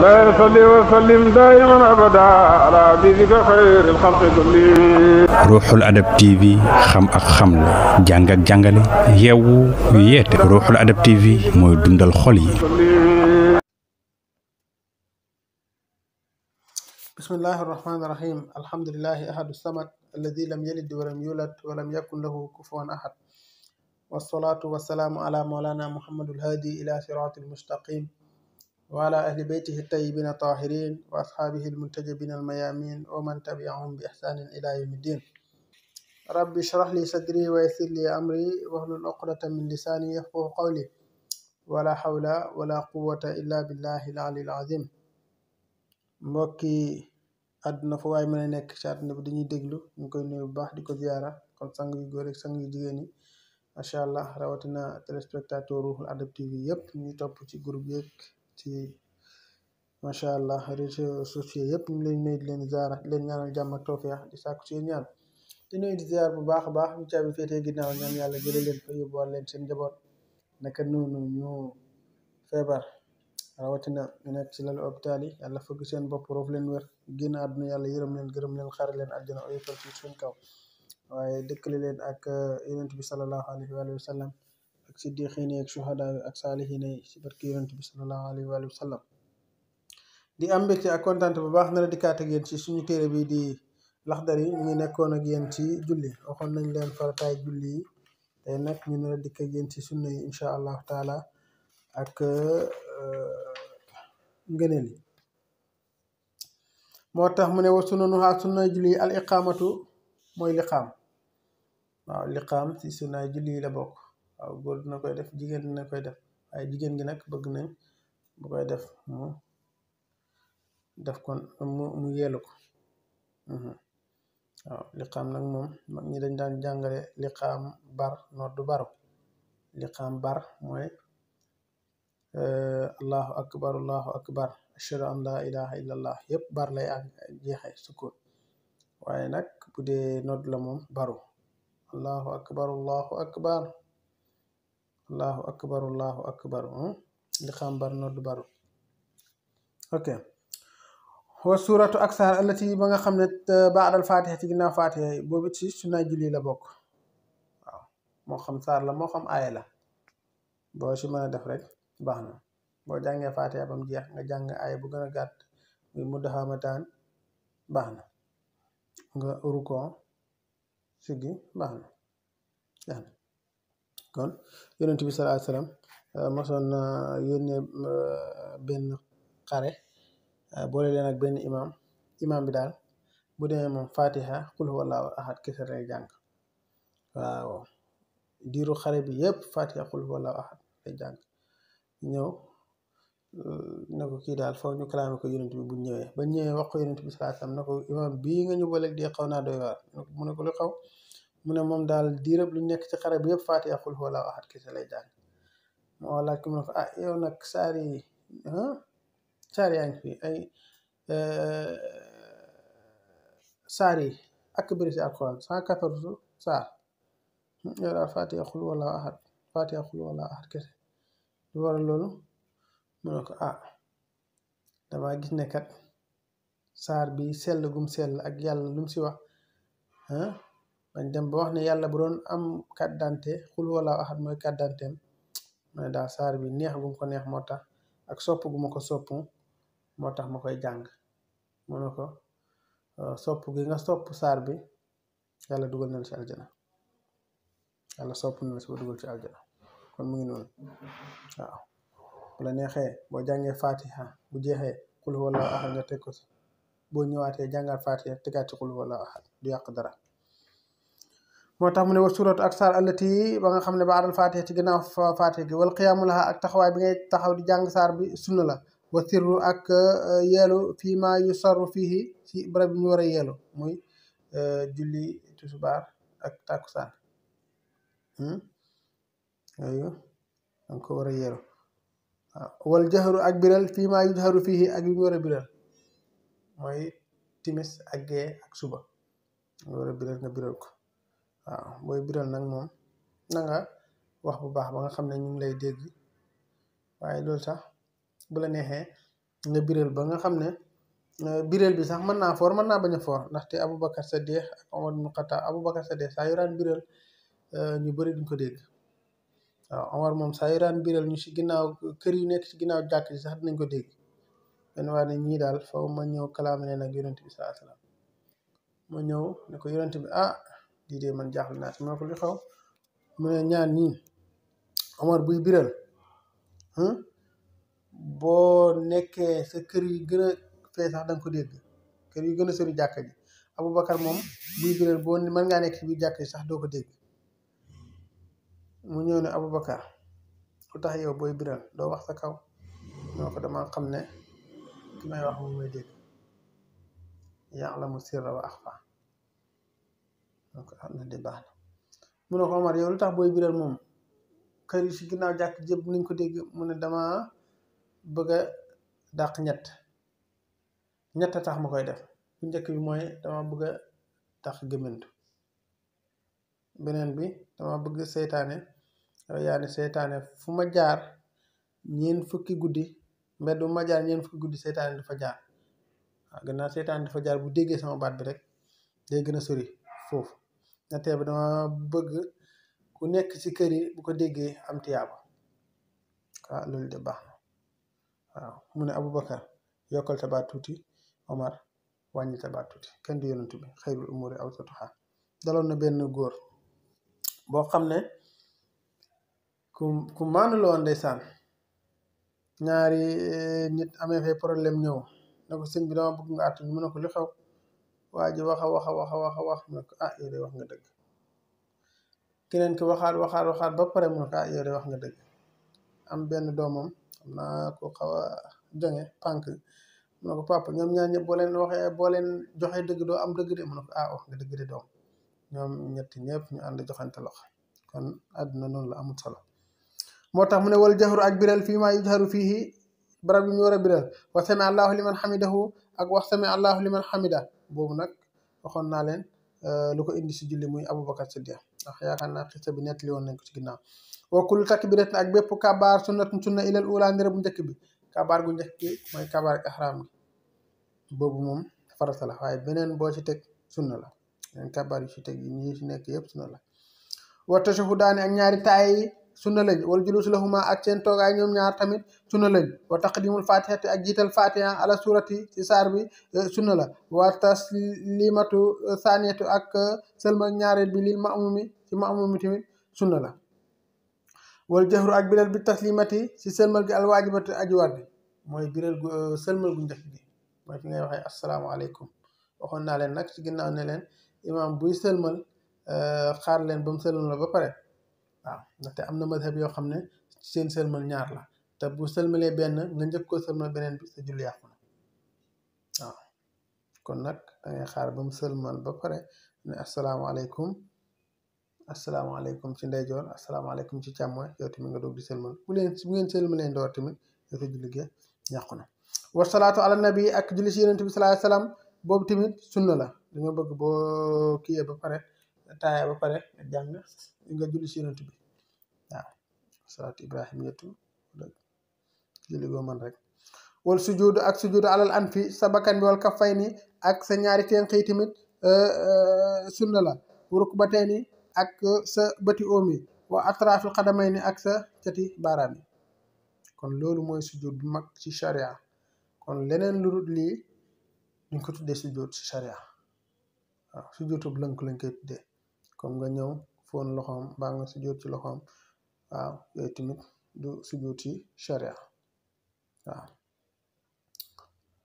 لا يصلي وسلم دائما ابدا على حبيبك خير الخلق كلهم. Ruuxul Adab TV xam ak xamle jàng ak jàngale yeewu yeete Ruuxul Adab TV mooy dundal xol yi. bismillahi irrahmani irrahim alhamdulilahi ahadu samad alladi lam yalid walam yulad walam yakun lahu kufuwan ahad wasalaatu wasalaamu ala maulana muhammadul hadi ila sirati almustaqim wa ala ahli beytihi tayyibin tahirin wa ashaabihi almuntajabin almayamin wa man tabiahum bi ihsanin ila yawmi ddin. rabbi shrah li sadri wa yassir li amri wahlul uqdatan min lisani yafqahu qawli wala hawla wala quwwata illa billahi al-ali al-azim. mbokki àdduna fa waaye mën a nekk ci àdduna bi dañuy déglu ñu koy nuyu bu baax di ko ziyaara kon sang yu góor ak sang yu jigéen yi macha allah rawatina téléspectateur Ruuxul Adab TV yëpp ñuy topp ci groupe yeeg ci macha allah réseaux sociaux yëpp ñu leen nuyu di leen ziyaara di leen ñaanal jàmm ak tawfeex di sàkku ci ñaan di nuyu di ziyaar bu baax a baax ñu caabi féetee ginnaaw ñaan yàlla jële leen fa yóbbuwaat leen seen njaboot naka noonu ñu feebar rawatina ñu nekk ci lalu hôpital yi yàlla fëgg seen bopp roof leen wér génn àdduna yàlla yërëm leen gërëm leen xare leen àjjana oyofal ci seen kaw waaye dëkkale leen ak yonent bi sallallahu alayhi wa sallam ak siddiqiin yi ak shuhada ak saalihiin yi ci barki yonent bi sallallahu alayhi wa sallam. di am mbégte ak kontaan bu baax na la dikkaat ak yéen ci suñu téere bi di Laxdari yi ñu ngi nekkoon ak yéen ci julli waxoon nañ leen farataay julli yi tey nag ñu ne la dikk ak yéen ci sunna yi incha allahu taala ak ngëneel yi. moo tax mu ne wa sunanuha sunna julli al iqaamatu mooy liqaam. waaw liqaam ci sunna julli yi la bokk. waaw góor dina koy def jigéen dina koy def waaye jigéen gi nag bëgg nañ bu koy def mu def kon mu yeelu ko. waaw liqaam nag moom mag ñi dañ daan jàngale liqaam bar noddu baru. liqaam bar mooy allahu akbar ashhadu an la ilaha illallah yëpp bar lay ak jeexe sukkoon waaye nag bu dee nodd la moom baru allahu akbar li xam bar nodd baru. ok wa suratu ak saar allati ba nga xam ne baadal fatiha ci ginnaaw fatiha yi boobu ci sunna julli la bokk. waaw moo xam saar la moo xam aaya la boo ci mën a def rek baax na boo jàngee faatiha ba mu jeex nga jàng aaya bu gën a gàtt muy mudahamataan baax na nga rukon siggi baax na kon yonent bi sallallahu alayhi wasallam mosoon na yónnee benn xare boole leen ak benn imam bi daal bu demee moom faatiha qul huwallahu ahad kese lay jàng. waaw diiru xare bi yépp faatiha qul huwallahu ahad lay jàng ñëw na ko kii daal foog ñu kalaame ko yonent bi bu ñëwee ba ñëwee wax ko yonent bi sallallahu alayhi wasallam na ko imam bii nga ñu booleeg di xaw naa doy waar mu ne ko lu xaw mu ne moom daal diirëb lu nekk ci xare bi yëpp fatiha qul huwallahu ahad kese lay jàng. moo laaj ko mu ne ko yow nag saar yaa ngi fi ay saar yi ak bëri si alxuraan 114 saar yow daal fatiha qul huwallahu ahad kese lu waral loolu mu ne ko damaa gis ne kat saar bi sell gum sell ak yàlla lu mu si wax bañ dem ba wax ne yàlla bu doon am carte d'identité qul huwallahu ahad mooy carte d'identité ma ne daal saar bi neex gum ko neex moo tax ak sopp gu ma ko sopp moo tax ma koy jàng. mu ne ko sopp gi nga sopp saar bi yàlla dugal na la ci aljana yàlla sopp na la si ba dugal ci aljana kon mu ngi noonu. waaw bu la neexee boo jàngee fatiha bu jeexee qul huwallahu ahad nga teg ko si boo ñëwaatee jàngaat fatiha tegaat ci qul huwallahu ahad du yàq dara. moo tax mu ne wa suratu ak saar allati ba nga xam ne baadal fatiha ci ginnaaw fatiha gi wal qiyaamu laha ak taxawaay bi ngay taxaw di jàng saar bi sunna la. wa sirru ak yeelu fii ma yusarru fihi ci barab bi ñu war a yeelu muy julli tusubaar ak takkusaan yooyu danga ko war a yeelu. wal jahru ak biral fii ma yujharu fihi ak yu ñu war a biral mooy timis ak gee ak suba nga war a biral nga biral ko. waaw booy biral nag moom na nga wax bu baax ba nga xam ne ñu ngi lay dégg waaye loolu sax bu la neexee nga biral ba nga xam ne biral bi sax mën naa foor mën naa bañ a foor ndaxte Aboubacar Saddiq ak Omar ibn Khattab Aboubacar Saddiq saa yu daan biral ñu bëri duñ ko dégg waaw Omar moom saa yu daan biral ñu si ginnaaw kër yu nekk ci ginnaaw jàkk ji sax dinañ ko dégg benn waa ne ñii daal faw ma ñëw kalaame leen ak yonent bi sallallahu alayhi wasallam ma ñëw ne ko yonent bi lii de man jaaxle naa si ma ne ko li xaw mu ne ñaan ñii Omar buy biral boo nekkee sa kër yu gën a fee sax danga ko dégg kër yu gën a sori jàkka ji Aboubacar moom buy biral boo mën ngaa nekk ci biir jàkka ji sax doo ko dégg mu ñëw ne Aboubacar lu tax yow booy biral doo wax sa kaw moo ko dama xam ne ki may wax moom mooy dégg ya'lamu sirra wa axfa donc na di baax na mu ne ko Omar yow lu tax booy biral moom kër yi si ginnaaw jàkk jëpp nañ ko dégg mu ne dama bëgg a dàq ñett tax ma koy def bu njëkk bi mooy dama bëgg a dàq gëmmentu beneen bi dama bëgg seytaane yaa ni seytaane fu ma jaar ñeen fukki guddi mbedd bu ma jaar ñeen fukki guddi seytaane dafa jaar waaw gannaaw seytaane dafa jaar bu déggee sama baat bi rek day gën a sori foofu ñetteel bi dama bëgg ku nekk ci kër yi bu ko déggee am tiyaaba waaw loolu de baax na waaw mu ne Aboubacar yokkal ta baat tuuti Omar wàññi ta baat tuuti kenn du yonent bi xayrul umuri awsatuha daloon na benn góor boo xam ne ku maanu la woon ndeysaan ñaari nit amee fay problème ñëw ne ko sëñ bi dama bëgg nga àtt mu ne ko li xew waa ji wax mu ne ko yow de wax nga dëgg keneen ki waxaat ba pare mu ne ko yow de wax nga dëgg am benn doomam xam naa ko xaw a jonge pànk mu ne ko papa ñoom ñaar ñëpp boo leen joxee dëgg doo am dëgg de mu ne ko wax nga dëgg de doom ñoom ñetti ñëpp ñu ànd joxante loxo kon àdduna noonu la amul solo moo tax mu ne wal jahru ak biral fii maa yujharu fiihi barab yi ñu war a biral wa sami allahu liman hamidahu ak wax sami allahu liman hamida boobu nag waxoon naa leen lu ko indi si julli muy Aboubacar Siddiq ndax yaakaar naa xista bi nettali woon nañ ko ci ginnaaw wa kullu takbiratin ak bépp kabaar sunnatun sunna ilal ula ndere bu njëkk bi kabaar gu njëkk bi mooy kabaar ak ihram bi boobu moom farata la waaye beneen boo ci teg sunna la yeneen kabaar yu ci teg yi ñi ci nekk yëpp sunna la wa tashahudaani ak ñaari taay yi sunna lañ wal julus lahuma ak seen toogaay ñoom ñaar tamit sunna lañ wa taqdimul fatihati ak jiital fatiha ala surati ci saar bi sunna la wa taslimatu saniyatu ak sëlma ñaareel bi lil ma'mumi ci ma'mumi tamit sunna la wal jahru ak biral bi taslimati ci sëlmal gi alwaajibati aji war bi mooy biral gu sëlmal gu njëkk gi mooy fi ngay waxee asalaamaaleykum waxoon naa leen nag ci ginnaaw ne leen imaam buy sëlmal xaar leen ba mu sëlmal la ba pare waaw ndaxte am na madhab yoo xam ne seen sëlmal ñaar la te bu sëlmalee benn nga njëkk koo sëlmal beneen bi sa julli yàqu na waaw kon nag dangay xaar ba mu sëlmal ba pare ne asalaamaaleykum ci ndeyjoor asalaamaaleykum ci càmmooñ yow tamit nga doog di sëlmal bu ngeen sëlmalee ndoor tamit yow sa julli gi yàqu na wasalaatu ala nabi ak julli si yonent bi sallallahu alayhi wasallam boobu tamit sunna la dañoo bëgg boo kiyee ba pare taaya ba pare nga jàng nga julli si yonent bi waaw salaatu ibrahim yettu julli goo man rek wal sujuudu ak sujuudu alal anfi sa bakkan bi wal kaffayni ak sa ñaari teen xëy tamit sunna la rukbateeni ak sa bëti oomi wa atraafil xadamayni ak sa cati baaraam yi kon loolu mooy sujuud bu mag ci sharia kon leneen lu dul lii duñ ko tuddee sujuud ci sharia waaw sujuudu bu lënk lañ koy tuddee comme nga ñëw foon loxoom mbaa nga sujuud ci loxoom waaw yooyu tamit du sujuud ci sharia waaw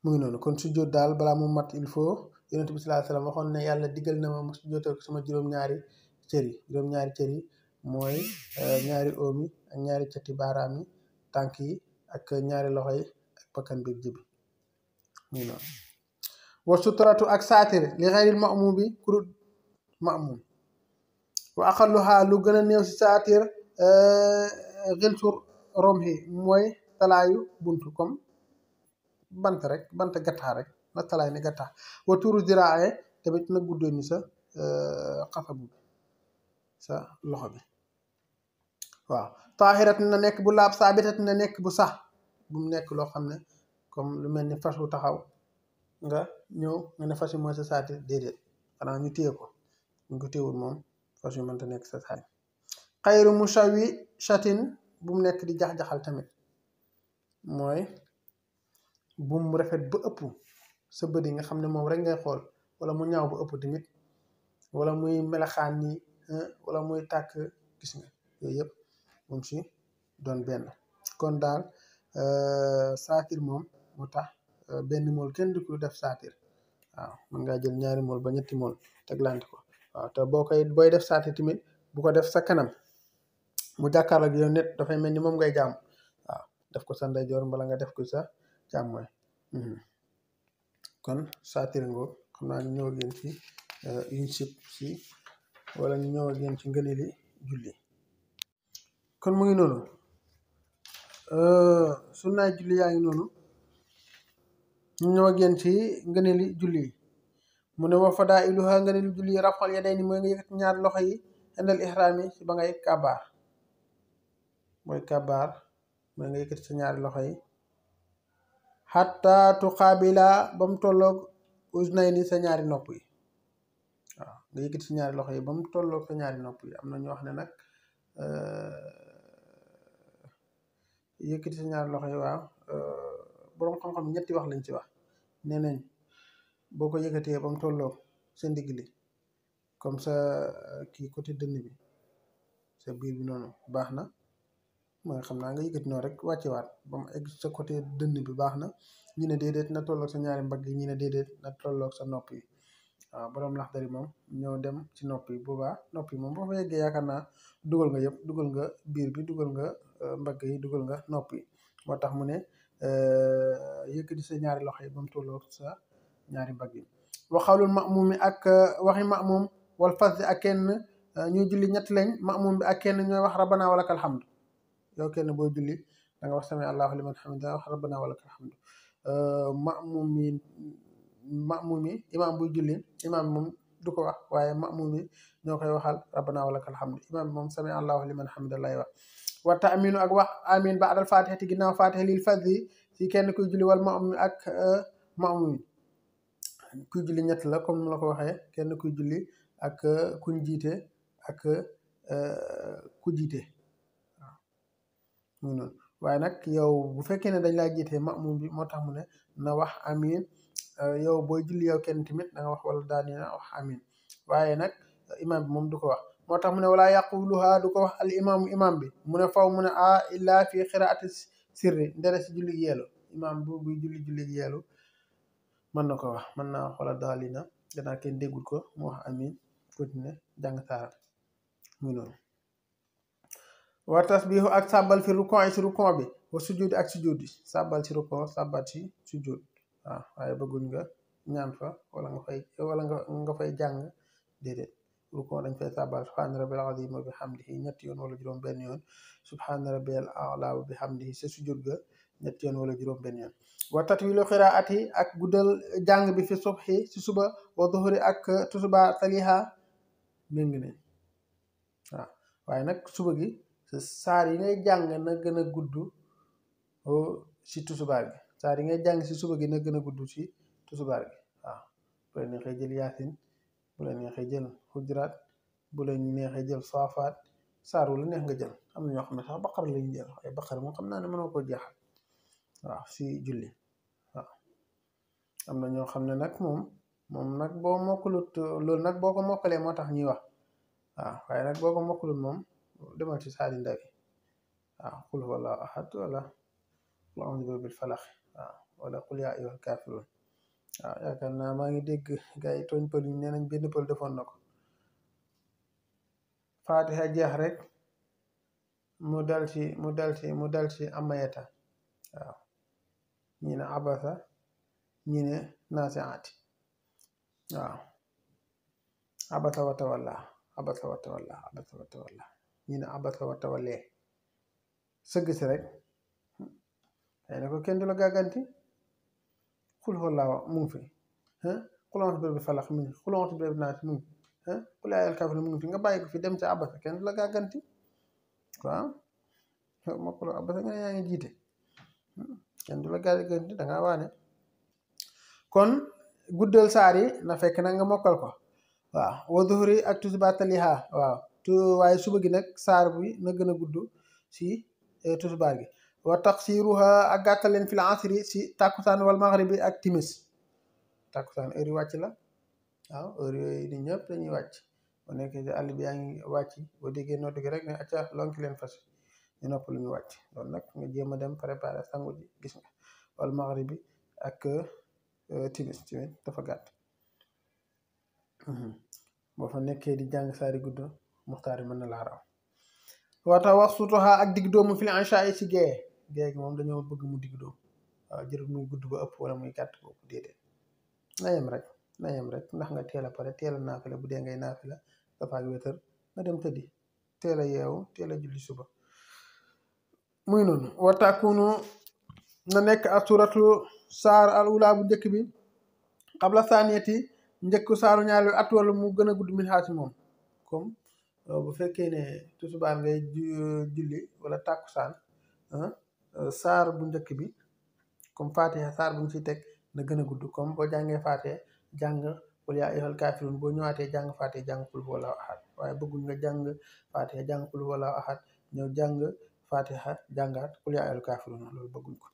mu ngi noonu kon sujuud daal balaa mu mat il faut yonent bi sallallahu alayhi wasallam waxoon ne yàlla digal na ma mu sujootal ko sama juróom-ñaari cër yi mooy ñaari oom yi ak ñaari cati baaraam yi tànk yi ak ñaari loxo yi ak bakkan bi jibi mu ngi noonu wa suturatu ak saatir li xayril ma'mum bi kurut ma'mum wa aqalluha lu gën a néew si saatir xilsu romhi mooy talaayu buntu comme bant gattax rek na talaay ni gattax wa tuuru diraaye tamit na guddee ni sa xasabu bi sa loxo bi waaw taahirat na nekk bu laab saabitat na nekk bu sax bu mu nekk loo xam ne comme lu mel ni fas wu taxaw nga ñëw nga ne fas yi mooy sa saatir déedéet xanaa ñu téye ko ñu ko téyewul moom fas yu mënta nekk sa saay xayru mushawi shatin bu mu nekk di jax-jaxal tamit mooy bu mu rafet ba ëpp sa bët yi nga xam ne moom rek ngay xool wala mu ñaaw ba ëpp tamit wala muy melaxaan ni wala muy tàkk gis nga yooyu yëpp moom si doon benn kon daal saatir moom moo tax benn mool kenn du ko def saatir waaw mën ngaa jël ñaari mool ba ñetti mool teglante ko waaw te booy def saatir tamit bu ko def sa kanam mu jàkkaarloo ak yow net dafay mel ni moom ngay jàmm waaw def ko sa ndeyjoor mbala nga def ko sa càmmooñ kon saatir ngoog xam naa ñu ñëw ak yéen ci yuñ sib si wala ñu ñëw ak yéen ci ngëneeli julli kon mu ngi noonu sunnaay julli yaa ngi noonu ñu ñëw ak yéen ci ngëneeli julli mu ne wa fadailuha ngëneeli julli rafal yadayni mooy nga yëkkati ñaari loxo yi indal ihraam yi si ba ngay kabaar mooy kabaar mooy nga yëkkati sa ñaari loxo yi xatta tuqaabila ba mu tolloog uznayni sa ñaari nopp yi waaw nga yëkkati sa ñaari loxo yi ba mu tolloog sa ñaari nopp yi am na ñoo xam ne nag yëkkati sa ñaari loxo yi waaw boroom xam-xam ñetti wax lañ ci wax nee nañ boo ko yëkkatee ba mu tolloog sa ndigg li comme sa kii côté dënn bi sa biir bi noonu baax na mooy xam naa nga yëkkati noonu rek wàccewaat ba mu egg sa côté dënn bi baax na ñi ne déedéet na tolloog sa ñaari mbagg yi ñi ne déedéet na tolloog sa nopp yi waaw boroom Laxdari moom ñëw dem ci nopp yi boobaa nopp yi moom boo fa yeggee yaakaar naa dugal nga yëpp dugal nga biir bi dugal nga mbagg yi dugal nga nopp yi moo tax mu ne yëkkati sa ñaari loxo yi ba mu tolloog sa ñaari mbagg yi waxawlul ma'muum mi ak waxi ma'muum wal fasdi ak kenn ñuy julli ñett lañ ma'muum bi ak kenn ñooy wax rabbana walakal hamdu yow kenn booy julli da nga wax sami allahu liman hamida wax rabbana walakal hamdu ma'muum yi imaam buy julli imaam moom du ko wax waaye ma'muum yi ñoo koy waxal rabbana walakal hamdu imaam moom sami allahu liman hamida lay wax wa ta'minu ak wax amin ba adal fatihati ginnaaw fatiha lil fadli si kenn kuy julli wal ma'muum ak ma'muum yi kuy julli ñett la comme la ko waxee kenn kuy julli ak kuñ jiite ak ku jiite waaw muy noonu waaye nag yow bu fekkee ne dañ laa jiite ma'muum bi moo tax mu ne na wax amin yow booy julli yow kenn tamit da nga wax wala daani na wax amin waaye nag imaam bi moom du ko wax moo tax mu ne wala yaquluha du ko wax al imaamu imaam bi mu ne faw mu ne illa fi qiraati sirri ndere si julli yeelu imaam bu buy julli yeelu mën na ko wax mën naa xoolal daal na gannaaw kenn déggul ko mu wax amin continuer jàng saaram muy noonu wa tasbihu ak sàbbal fi rukon yi si rukon bi wa sujudi ak sujudi sàbbal si rukon sàbbal si sujud waaw waaye bëgguñ nga ñaan fa wala nga fay jàng déedéet rukon dañ fay sàbbal subhaana rabbil azim wa bihamdihi ñetti yoon wala juróom benn yoon subhaana rabbil a'la wa bihamdihi sa sujud ga ñetti yoon wala juróom benn yoon wa tatwilu qiraati ak guddal jàng bi fi subhi si suba wa duhuri ak tusuba taliha méngi ne waaw waaye nag suba gi saar yi ngay jàng na gën a gudd si tusubaar gi saar yi ngay jàng si suba gi na gën a gudd si tusubaar gi waaw bu la neexee jël yaasin bu la neexee jël xujuraat bu la neexee jël saafaat saar wu la neex nga jël am na ñoo xam ne sax baqar lañu jël waaye baqar moom xam naa ne mënoo koo jeexal waaw si julli waaw am na ñoo xam ne nag moom nag boo mokkalut loolu nag boo ko mokkalee moo tax ñuy wax waaw waaye nag boo ko mokkalut moom demal ci saari ndaw yi waaw qul huwa allahu ahad wala qul a'udhu bi rabbil falaq waaw wala qul yaa ayyuhal kaafiruun waaw yaakaar naa maa ngi dégg gars yi tooñ pël yi nee nañ benn pël defoon na ko faatiha jeex rek mu dal ci amayata waaw ñi ne abasa ñi ne naasiaati waaw abasa wa tawalla abasa wa tawalla abasa wa tawalla ñi ne abasa wa tawallee sëgg si rek xëy na ko kenn du la gàgganti xul xoolaa mu ngi fi xul a'uuzu bi rabbil falaq mu ngi xul a'uuzu bi rabbin naas mu ngi xul yaa ayyuhal kaafiruun mu ngi fi nga bàyyi ko fi dem ca abasa kenn du la gàgganti waaw moo ko abasa nga ne yaa ngi jiite kenn du la gàgganti da ngaa waane kon guddal saar yi na fekk nag nga mokkal ko waaw wa duhri ak tusubaar taliha waaw waaye suba gi nag saar bi na gën a gudd si tusubaar gi wa taqsiruha ak gàttal leen fil asri si takkusaan wal maghribi ak timis takkusaan heure yi wàcc la waaw heure yooyu ni ñëpp dañuy wàcc boo nekkee ci àll bi yaa ngi wàcc boo déggee nodd gi rek ne acca lonki leen fas ñu nopp lu ñu wàcc loolu nag nga jéem a dem préparer sangu ji gis nga wal maghribi ak timis dafa gàtt boo fa nekkee di jàng saari gudd muxtaar yi mën na laa raw wata wax sutoxa ak digg doomu fil ansha yi si gée gi moom dañoo bëgg mu digg doomu waaw jërut muy gudd ba ëpp wala muy gàtt boobu déedéet na yem rek ndax nga teel a pare teel a naafila bu dee ngay naafila dafaak wétar nga dem tëddi teel a yeewu teel a julli suba muy noonu watakunu na nekk asuratu saar al ula bu njëkk bi xabla saaniyati njëkku saaru ñaar at wala mu gën a gudd min xaasi moom comme bu fekkee ne tusubaar ngay julli wala tàkkusaan saar bu njëkk bi comme fatiha saar bu ñu ci teg na gën a gudd comme boo jàngee fatiha jàng qul yaa ayyuhal kaafiruun boo ñëwaatee jàng fatiha jàng qul huwallaahu ahad waaye bëgguñ nga jàng fatiha jàng qul huwallaahu ahad ñëw jàng fatiha jàngaat qul yaa ayyuhal kaafiruun loolu bëgguñ ko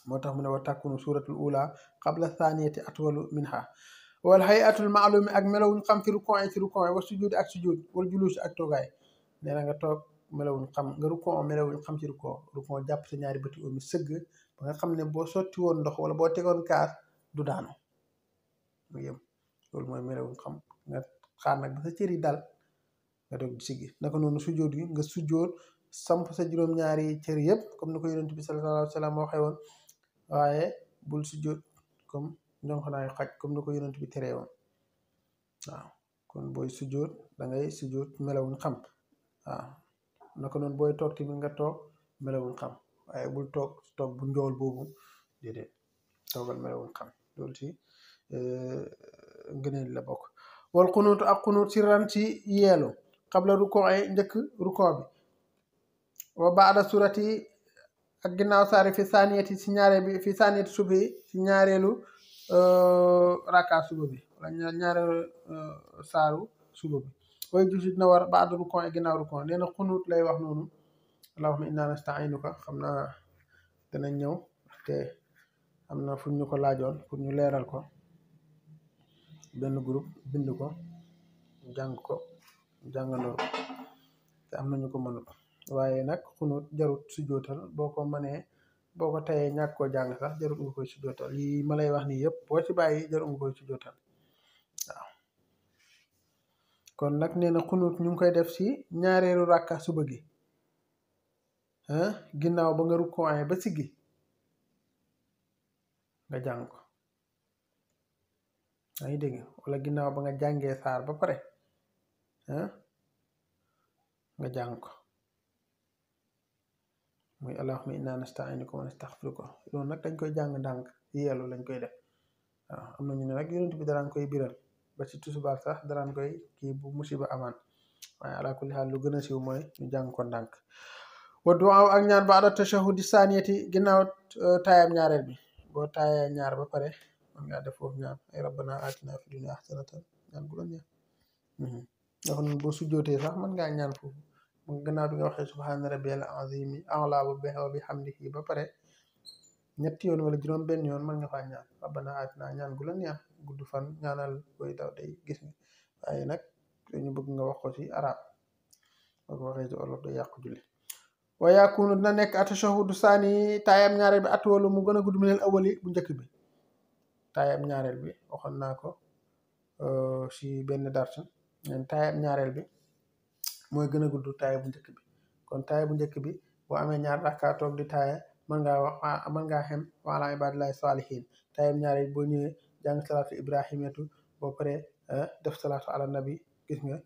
moo tax mu ne wa takunu suratul ula qabla thaniyati atwalu minha wal hayatul maalumi ak melawuñ xam fi rukon yi ci rukon yi wa sujud ak sujud wal julus ak toogaay nee na nga toog melawuñ xam nga rukon melawuñ xam ci rukon jàpp sa ñaari bëti omi sëgg ba nga xam ne boo sotti woon ndox wala boo tegoon kaas du daanu mu yem loolu mooy melawuñ xam nga xaar nag ba sa cër yi dal nga doog di siggi naka noonu sujud gi nga sujud samp sa juróom-ñaari cër yëpp comme ni ko yonent bi sallallahu alayhi wa sallam waxee woon waaye bul sujud comme njonxanaayu xaj comme ni ko yonent bi teree woon waaw kon booy sujud da ngay sujud melawuñ xam waaw naka noonu booy toog tamit nga toog melawuñ xam waaye bul toog bu njool boobu déedéet toogal melawuñ xam loolu ci ngëneel la bokk wal xunuut ak xunuut si ran ci yeelu xabla ruko ay njëkk ruko bi wa baada surati ak ginnaaw saari fi saaniyati si ñaareel bi fi saaniyati suba yi si ñaareelu raka suba bi wala ñaareelu saaru suba bi way jusit na war baada ruko ay ginnaaw ruko nee na xunuut lay wax noonu allahumma inna nasta'inuka xam naa dana ñëw te am na fu ñu ko laajoon pour ñu leeral ko benn groupe bind ko jàng ko jàngandoo te am nañu ko mënut waaye nag xunut jarut sujjootal boo ko mënee boo ko tayee ñàkk koo jàng sax jarut nga koy sujjootal lii ma lay wax nii yëpp boo ci bàyyi jarut nga koy sujjootal waaw kon nag nee na xunut ñu ngi koy def si ñaareelu ràkka suba gi ginnaaw ba nga rukkoo ba siggi nga jàng ko yaa ngi dégg wala ginnaaw ba nga jàngee saar ba pare nga jàng ko muy allahumma inna nasta'inuka wa nastaghfiruka loolu nag dañ koy jàng ndànk yeelu lañ koy def waaw am na ñu ne nag yonent bi daraan koy biral ba ci tusubaar sax daraan koy kii bu musiba amaan waaye ala kulli haal lu gën a siiw mooy ñu jàng ko ndànk wa du'a ak ñaan ba'da tashahhudi saaniyati ginnaaw taayam ñaareel bi boo taayee ñaar ba pare man ngaa def foofu ñaan ay rabbana atina fi dunya hasanatan ñaan gu la neex ndax noonu boo sujjootee sax man ngaa ñaan foofu gannaaw bi nga waxee subhaana rabbiyal azimi a'la wa bihamdihi ba pare ñetti yoon wala juróom benn yoon mën nga faa ñaan rabbana atina ñaan gu la neex gudd fan ñaanal koy daw day gis nga waaye nag dañu bëgg nga wax ko ci arab boo ko waxee ci olof day yàqu julli wa yakunu dina nekk atashahudu saani taayam ñaareel bi atwalu mu gën a gudd minal awali bu njëkk bi taayam ñaareel bi waxoon naa ko si benn darsa nen taayam ñaareel bi mooy gën a gudd taaya bu njëkk bi kon taaya bu njëkk bi boo amee ñaar rakka toog di taaya mën ngaa xem wa ala ibadillahi salihin taayam ñaareel boo ñëwee jàng salaatu ibrahimatu boo pare def salaatu ala nabi gis nga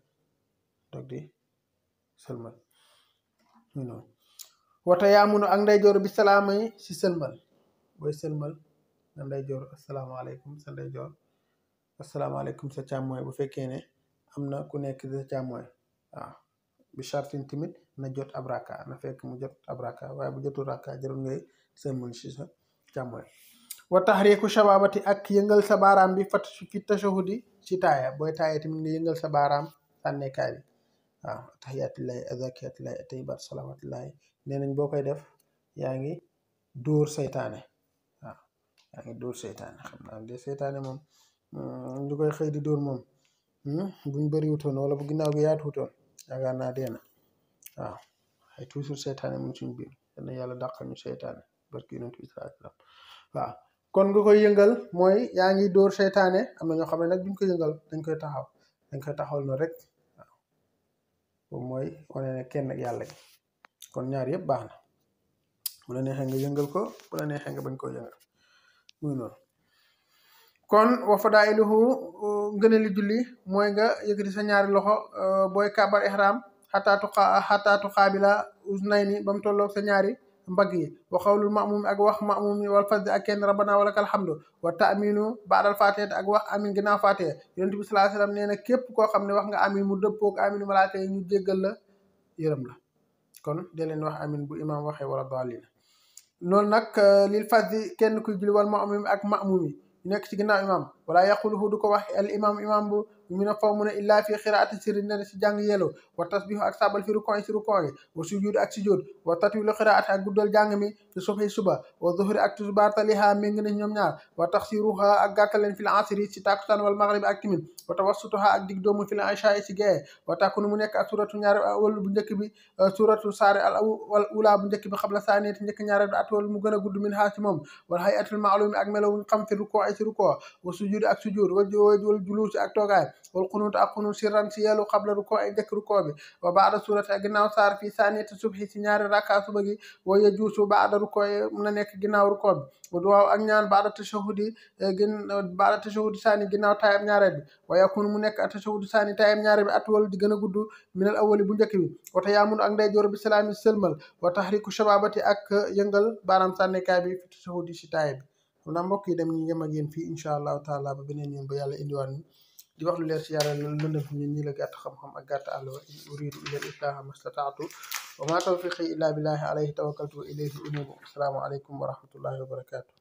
toog di sëlmal ñu noonu wata yaamunu ak ndeyjoor bi salaama yi si sëlmal booy sëlmal nga ndeyjoor asalaamaaleykum sa ndeyjoor asalaamaaleykum sa càmmooy bu fekkee ne am na ku nekk sa càmmooy waaw bi chartin timit na jot ab raka na fekk mu jot ab raka waaye bu jotul raka jarul ngay sëlmal ci sa càmmoñ wa tahriku shababati ak yëngal sa baaraam bi fi tashahudi ci taaya booy taaya tamit nga yëngal sa baaraam sànnekaay bi waaw tahiyatullahi azakiyatullahi atayibat salawatullahi nee nañ boo koy def yaa ngi dóor seytaane waaw yaa ngi dóor seytaane xam naa de seytaane moom ñu koy xëy di dóor moom buñ bëriwutoon wala bu ginnaaw gi yaatuwutoon yaakaar naa dee na waaw ay toujours seytaane mu suñ biir dana yàlla dàqal ñu seytaane barki yonent bi sallallahu alayhi wasallam waaw kon nga koy yëngal mooy yaa ngi dóor seytaane am na ñoo xam ne nag duñ ko yëngal dañ koy taxawal noonu rek waaw boobu mooy wane ne kenn ak yàlla gi kon ñaar yëpp baax na bu la neexee nga yëngal ko bu la neexee nga bañ koo yëngal muy noonu kon wa fadailuhu ngëneeli julli mooy nga yëkkati sa ñaari loxo booy kàbbar ihram xataatu xaabila usnayni ba mu tolloog sa ñaari mbagg yi wa xawlul ma'mum ak wax ma'mum yi wal fazdi ak kenn rabbana walakal hamdu wa ta'minu ba'dal fatiha ak wax amin ginnaaw fatiha yonent bi sallallahu alayhi wasallam nee na képp koo xam ne wax nga amin mu dëppoog aminu malaaka yi ñu jéggal la yërëm la kon de leen wax amin bu imam waxee wala daalina loolu nag lil fazdi kenn kuy julli wal ma'mum ak ma'mum yi nekk ci ginnaaw imam wala yaquluhu du ko wax al imam bu mi na faw mu ne illa fi xiraati sirri ne si jàng yelo wa tasbihu ak sabal fi rukon si rukon yi wa sujud ak sujud wa tatwilu xiraati ak guddal jàng mi fi subhi suba wa zuhri ak tusbaar taliha méng nañ ñoom ñaar wa taxsiruha ak gàttaleen fi l asri si takusaan wal maghrib ak timin wa tawassutuha ak dig doomu fi l isha si gaye wa takunu mu nekk ak suratu ñaari wal bu njëkk bi suratu saari al ula bu njëkk bi xabla saaniyati njëkk ñaari bi at wal mu gën a gudd min haa ci moom wal hayatul ma'lumi ak melo wuñ xam fi rukon ay si rukon wa sujud ak sujud wal julusi ak toogaay wal qunut ak qunut sirran si yelu xabla ruko ay njëkk ruko bi wa baada surati ak ginnaaw saar fii saaniyati subhi si ñaari rakka suba gi wa yajuusu baada ruko mun na nekk ginnaaw ruko bi wa duwaaw ak ñaan baada tashahudi saani ginnaaw taayam ñaareel bi wa yakunu mu nekk tashahudi saani taayam ñaareel bi atwal di gën a gudd minal awali bu njëkk bi wa tayaamunu ak ndeyjoor bi salaami sëlmal wa tahriku shababati ak yëngal baaraam sànnekaay bi fi tashahudi si taay bi xam naa mbokk yi dem ñu yem ak yéen fii incha allahu taala ba beneen yoon ba yàlla indiwaat ñu di wax lu leer ci yàlla lëndëm fi ñun ñi la gàtt xam-xam ak gàtt àll wa in uridu illa al islaha mastataatu wa ma tawfiqi illa billahi alayhi tawakkaltu wa ilayhi unibu assalaamu aleykum wa rahmatullahi wa barakatuh